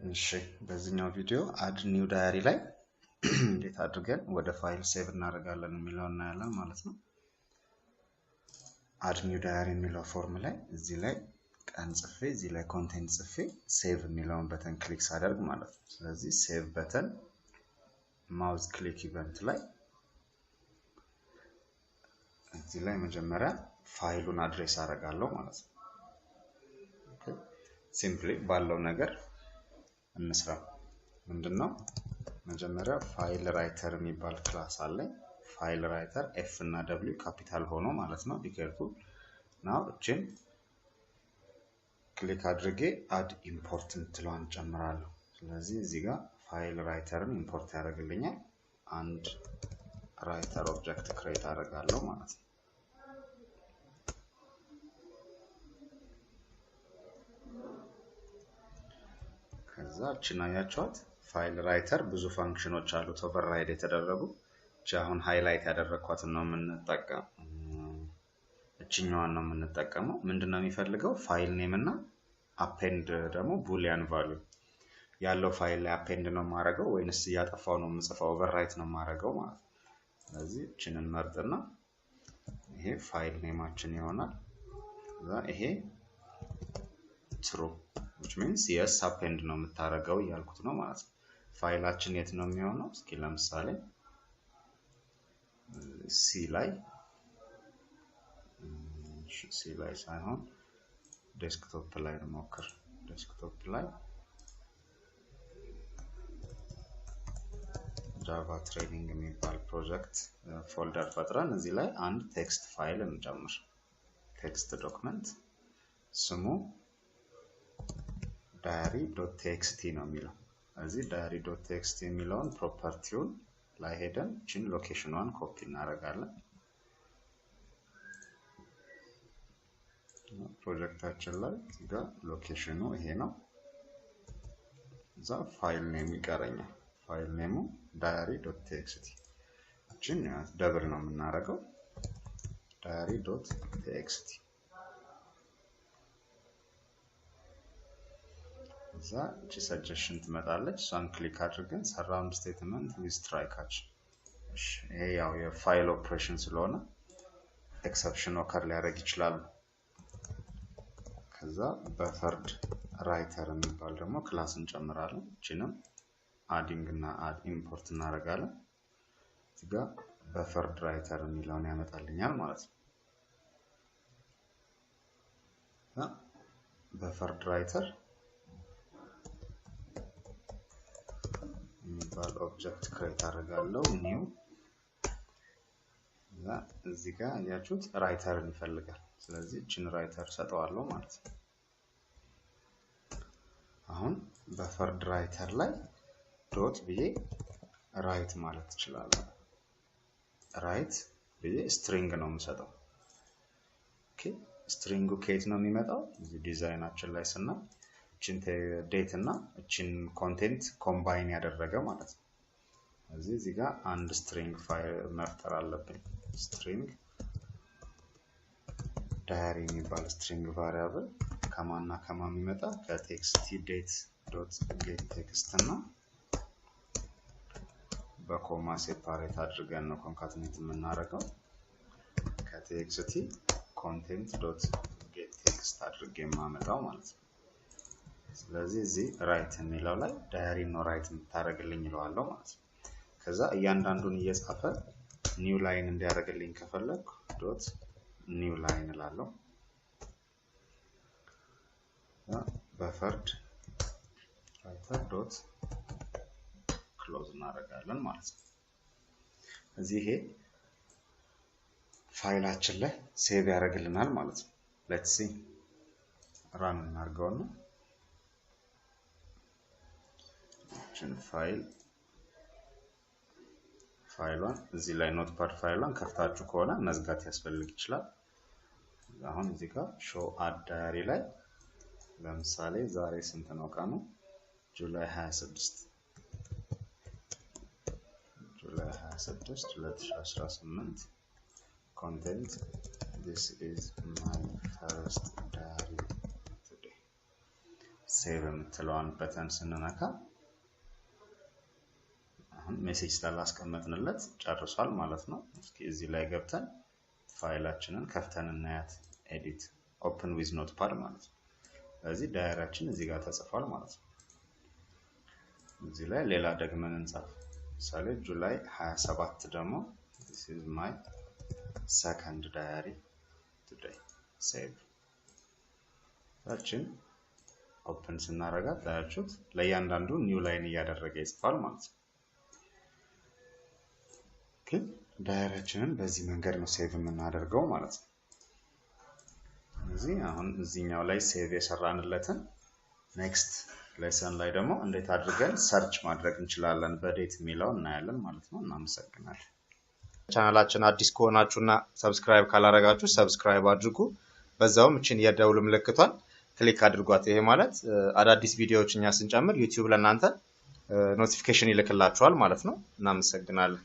እሺ በዚህኛው ቪዲዮ አድ ኒው ዳይሪ ላይ እንዴት አድርገን ወደ ፋይል ሴቭ እናደርጋለን የሚለውን እናያለን ማለት ነው። አድ ኒው ዳይሪ የሚለው ፎርም ላይ እዚህ ላይ ቀን ጽፌ እዚህ ላይ ኮንቴንት ጽፌ ሴቭ የሚለውን በተን ክሊክ ሳደርግ ማለት ነው። ስለዚህ ሴቭ በተን ማውዝ ክሊክ ኢቨንት ላይ እዚህ ላይ መጀመሪያ ፋይሉን አድሬስ አደርጋለሁ ማለት ነው። ኦኬ ሲምፕሊ ባለው ነገር እንስራ። ምንድነው መጀመሪያ ፋይል ራይተር የሚባል ክላስ አለኝ። ፋይል ራይተር ኤፍ እና ደብሊው ካፒታል ሆኖ ማለት ነው። ቢኬርፉል ናው እቺን ክሊክ አድርጌ አድ ኢምፖርት እንትሏን ጨምራለሁ። ስለዚህ እዚህ ጋር ፋይል ራይተርን ኢምፖርት ያደርግልኛል። አንድ ራይተር ኦብጀክት ክሬት አደርጋለሁ ማለት ነው። ከዛ እቺን አያችኋት ፋይል ራይተር ብዙ ፋንክሽኖች አሉት ኦቨርራይድ የተደረጉ። አሁን ሃይላይት ያደረኳትን ነው የምንጠቀመው። እቺኛዋን ነው የምንጠቀመው። ምንድነው የሚፈልገው ፋይል ኔም እና አፔንድ ደግሞ ቡሊያን ቫልዩ ያለው ፋይል ላይ አፔንድ ነው ማረገው ወይንስ ያጠፋው ነው የምጽፈው ኦቨርራይት ነው ማረገው ማለት ነው። ስለዚህ እቺንን መርጥና ይሄ ፋይል ኔማችን ይሆናል። ከዛ ይሄ true which means yes append ነው የምታረገው ያልኩት ነው ማለት ነው። ፋይላችን የት ነው የሚሆነው? እስኪ ለምሳሌ ሲ ላይ ሳይሆን ዴስክቶፕ ላይ እንሞክር። ዴስክቶፕ ላይ ጃቫ ትሬኒንግ የሚባል ፕሮጀክት ፎልደር ፈጥረን እዚህ ላይ አንድ ቴክስት ፋይል እንጨምር። ቴክስት ዶክመንት ስሙ diary.txt ነው የሚለው። እዚህ diary.txt የሚለውን ፕሮፐርቲውን ላይ ሄደን እቺን ሎኬሽኗን ኮፒ እናደርጋለን። ፕሮጀክታችን ላይ እዚህ ጋር ሎኬሽኑ ይሄ ነው። እዛ ፋይል ኔም ይቀረኛል። ፋይል ኔሙ diary.txt እቺን ደብል ነው የምናደርገው diary.txt እዛ እቺ ሰጀሽን ትመጣለች። እሷን ክሊክ አድርገን ሰራውንድ ስቴትመንት ዊዝ ትራይ ካች። እሺ ይሄ ያው የፋይል ኦፕሬሽን ስለሆነ ኤክሰፕሽን ኦከር ሊያደርግ ይችላል። ከዛ በፈርድ ራይተር የሚባል ደግሞ ክላስ እንጨምራለን። እቺንም አዲንግ እና አድ ኢምፖርት እናደርጋለን። እዚህ ጋር በፈርድ ራይተር የሚለውን ያመጣልኛል ማለት ነው። በፈርድ ራይተር የሚባል ኦብጀክት ክሬት አደርጋለሁ ኒው። እዚህ ጋር ያያችሁት ራይተርን ይፈልጋል። ስለዚህ እቺን ራይተር ሰጠዋለሁ ማለት ነው። አሁን በፈርድ ራይተር ላይ ዶት ብዬ ራይት ማለት እችላለሁ። ራይት ብዬ ስትሪንግ ነው የምሰጠው። ኦኬ ስትሪንጉ ከየት ነው የሚመጣው? እዚህ ዲዛይናችን ላይ ስናይ እቺን ዴት እና እቺን ኮንቴንት ኮምባይን ያደረገ ማለት ነው። እዚህ ጋር አንድ ስትሪንግ ፋይል መፍጠር አለብን። ስትሪንግ ዳይሪ የሚባል ስትሪንግ ቫሪያብል ከማና ከማ የሚመጣ ከቴክስት ዴት ዶት ጌት ቴክስት እና በኮማ ሴፓሬት አድርገን ነው ኮንካትኔት የምናደርገው ከቴክስት ኮንቴንት ዶት ጌት ቴክስት አድርጌ የማመጣው ማለት ነው። ስለዚህ እዚህ ራይት የሚለው ላይ ዳይሪ ነው ራይት የምታደርግልኝ ይለዋለሁ ማለት ነው። ከዛ እያንዳንዱን እየጻፈ ኒው ላይን እንዲያደርግልኝ ከፈለኩ ዶት ኒው ላይን እላለሁ። በፈርድ ራይተር ዶት ክሎዝ እናደርጋለን ማለት ነው። እዚህ ይሄ ፋይላችን ላይ ሴቭ ያደርግልናል ማለት ነው። ሌትስ ሲ ራን እናድርገውና ፋይሏን እዚህ ላይ ኖትፓድ ፋይሏን ከፍታችሁ ከሆነ መዝጋት ያስፈልግ ይችላል። አሁን እዚህ ጋር ሾው አድ ዳይሪ ላይ ለምሳሌ ዛሬ ስንት ነው ቀኑ? ጁላይ 26 2018 ኮንቴንት this is my first diary today ሴቭ የምትለዋን በተን ስንነካ አሁን ሜሴጅ ስላላስቀመጥንለት ጨርሷል ማለት ነው። እስኪ እዚህ ላይ ገብተን ፋይላችንን ከፍተን እናያት። ኤዲት ኦፕን ዊዝ ኖትፓድ ማለት ነው። ስለዚህ ዳይሪያችን እዚህ ጋር ተጽፏል ማለት ነው። እዚህ ላይ ሌላ ደግመን እንጻፍ። ለምሳሌ ጁላይ 27 ደግሞ this is my second diary today save ታችን ኦፕን ስናረጋት ታያችሁት ለእያንዳንዱ ኒው ላይን እያደረገ ይጽፋል ማለት ነው። ኦኬ ዳይሪያችንን በዚህ መንገድ ነው ሴቭ የምናደርገው ማለት ነው። ስለዚህ አሁን እዚህኛው ላይ ሴቭ የሰራንለትን ኔክስት ሌሰን ላይ ደግሞ እንዴት አድርገን ሰርች ማድረግ እንችላለን በዴት የሚለው እናያለን ማለት ነው። እናመሰግናለን። ቻናላችን አዲስ ከሆናችሁና ሰብስክራይብ ካላረጋችሁ ሰብስክራይብ አድርጉ። በዛውም እቺን የደውል ምልክቷን ክሊክ አድርጓት። ይሄ ማለት አዳዲስ ቪዲዮዎችኛ ስንጨምር ዩቲዩብ ለእናንተ ኖቲፊኬሽን ይልክላችኋል ማለት ነው። እናመሰግናለን።